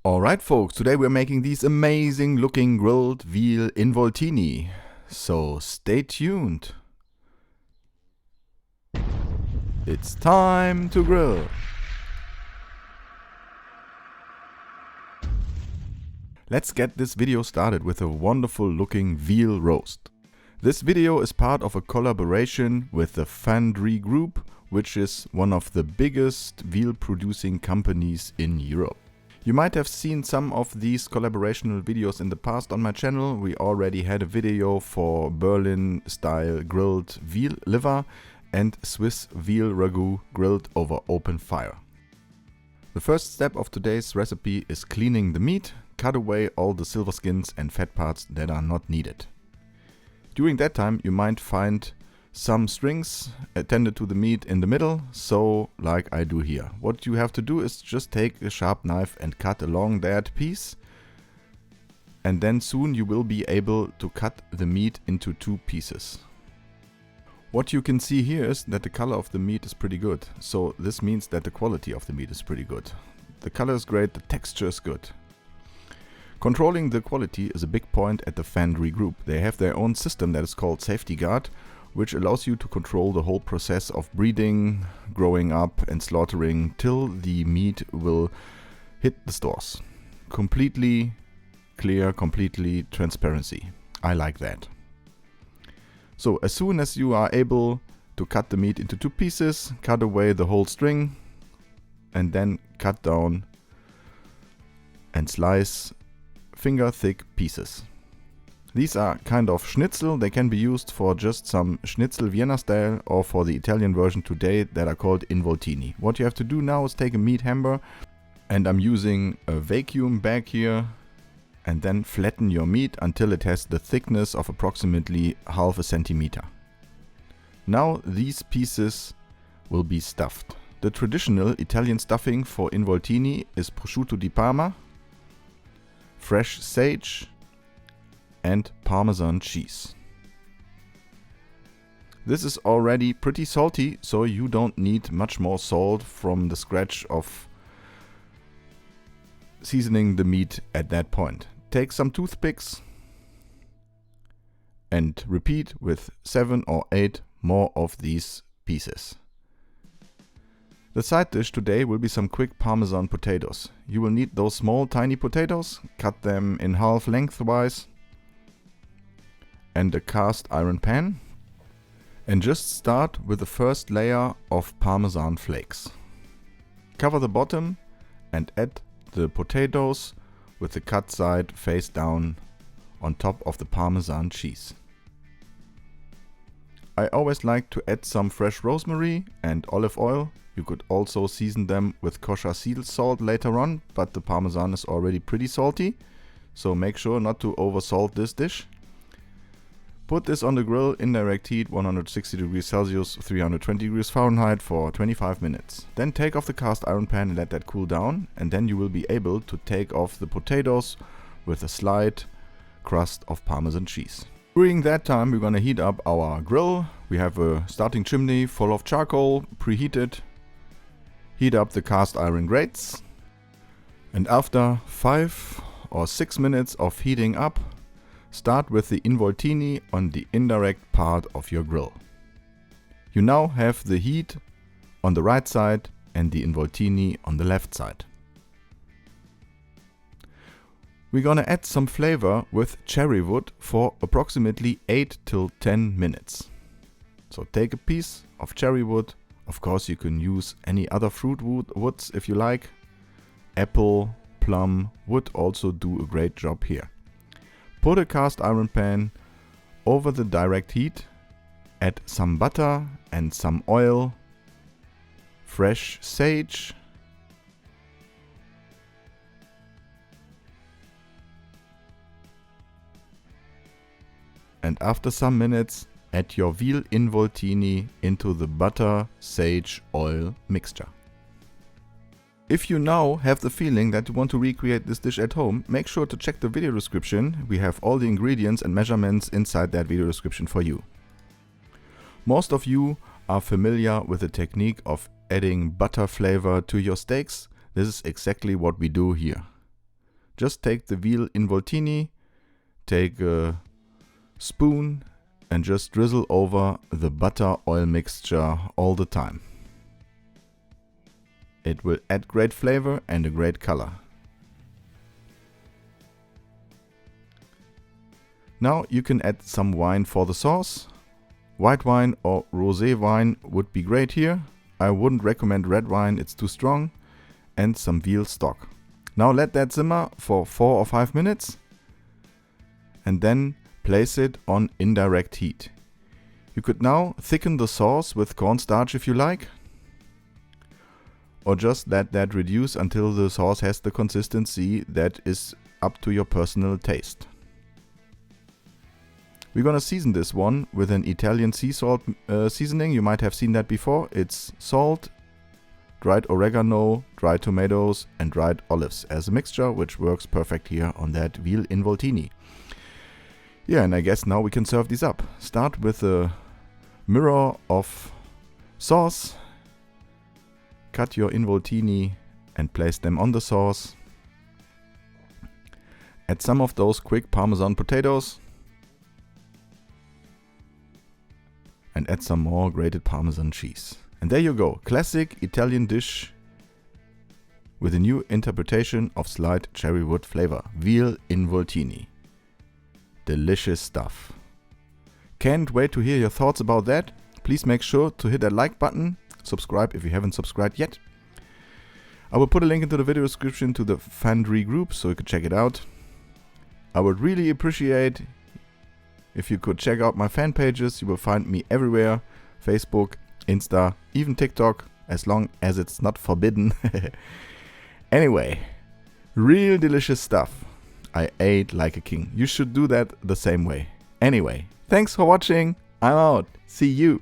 Alright folks, today we're making these amazing looking grilled veal involtini. So stay tuned. It's time to grill. Let's get this video started with a wonderful looking veal roast. This video is part of a collaboration with the Fandry Group, which is one of the biggest veal producing companies in Europe. You might have seen some of these collaborational videos in the past on my channel. We already had a video for Berlin style grilled veal liver and Swiss veal ragu grilled over open fire. The first step of today's recipe is cleaning the meat. Cut away all the silver skins and fat parts that are not needed. During that time you might find some strings attended to the meat in the middle, so like I do here. What you have to do is just take a sharp knife and cut along that piece, and then soon you will be able to cut the meat into two pieces. What you can see here is that the color of the meat is pretty good, so this means that the quality of the meat is pretty good. The color is great, the texture is good. Controlling the quality is a big point at the Fandry Group. They have their own system that is called Safety Guard, which allows you to control the whole process of breeding, growing up and slaughtering till the meat will hit the stores. Completely clear, completely transparency. I like that. So as soon as you are able to cut the meat into two pieces, cut away the whole string and then cut down and slice finger thick pieces. These are kind of schnitzel. They can be used for just some schnitzel Vienna style or for the Italian version today that are called involtini. What you have to do now is take a meat hammer, and I'm using a vacuum bag here, and then flatten your meat until it has the thickness of approximately half a centimeter. Now these pieces will be stuffed. The traditional Italian stuffing for involtini is prosciutto di Parma, fresh sage and Parmesan cheese. This is already pretty salty, so you don't need much more salt from the scratch of seasoning the meat at that point. Take some toothpicks and repeat with 7 or 8 more of these pieces. The side dish today will be some quick Parmesan potatoes. You will need those small tiny potatoes, cut them in half lengthwise, and a cast iron pan, and just start with the first layer of Parmesan flakes. Cover the bottom and add the potatoes with the cut side face down on top of the Parmesan cheese. I always like to add some fresh rosemary and olive oil. You could also season them with kosher sea salt later on, but the Parmesan is already pretty salty, so make sure not to over salt this dish. Put this on the grill, indirect heat 160 degrees Celsius, 320 degrees Fahrenheit for 25 minutes. Then take off the cast iron pan and let that cool down, and then you will be able to take off the potatoes with a slight crust of Parmesan cheese. During that time we're gonna heat up our grill. We have a starting chimney full of charcoal, preheated. Heat up the cast iron grates, and after 5 or 6 minutes of heating up, start with the involtini on the indirect part of your grill. You now have the heat on the right side and the involtini on the left side. We're gonna add some flavor with cherry wood for approximately 8 till 10 minutes. So take a piece of cherry wood. Of course you can use any other fruit woods if you like. Apple, plum would also do a great job here. Put a cast iron pan over the direct heat, add some butter and some oil, fresh sage, and after some minutes add your veal involtini into the butter sage oil mixture. If you now have the feeling that you want to recreate this dish at home, make sure to check the video description. We have all the ingredients and measurements inside that video description for you. Most of you are familiar with the technique of adding butter flavor to your steaks. This is exactly what we do here. just take the veal involtini, take a spoon and just drizzle over the butter oil mixture all the time. It will add great flavor and a great color. Now you can add some wine for the sauce. White wine or rosé wine would be great here. I wouldn't recommend red wine, it's too strong. And some veal stock. Now let that simmer for 4 or 5 minutes. And then place it on indirect heat. You could now thicken the sauce with cornstarch if you like. Or just let that reduce until the sauce has the consistency that is up to your personal taste. We're gonna season this one with an Italian sea salt seasoning. You might have seen that before. It's salt, dried oregano, dried tomatoes and dried olives as a mixture, which works perfect here on that veal involtini. Yeah, and I guess now we can serve these up. Start with a mirror of sauce. Cut your involtini and place them on the sauce. Add some of those quick Parmesan potatoes. And add some more grated Parmesan cheese. And there you go, classic Italian dish with a new interpretation of slight cherry wood flavor. Veal involtini. Delicious stuff. Can't wait to hear your thoughts about that. Please make sure to hit that like button. Subscribe if you haven't subscribed yet. I will put a link into the video description to the Fandry group so you can check it out. I would really appreciate if you could check out my fan pages. You will find me everywhere. Facebook, Insta, even TikTok, as long as it's not forbidden. Anyway, real delicious stuff. I ate like a king. You should do that the same way. Anyway, thanks for watching. I'm out. See you.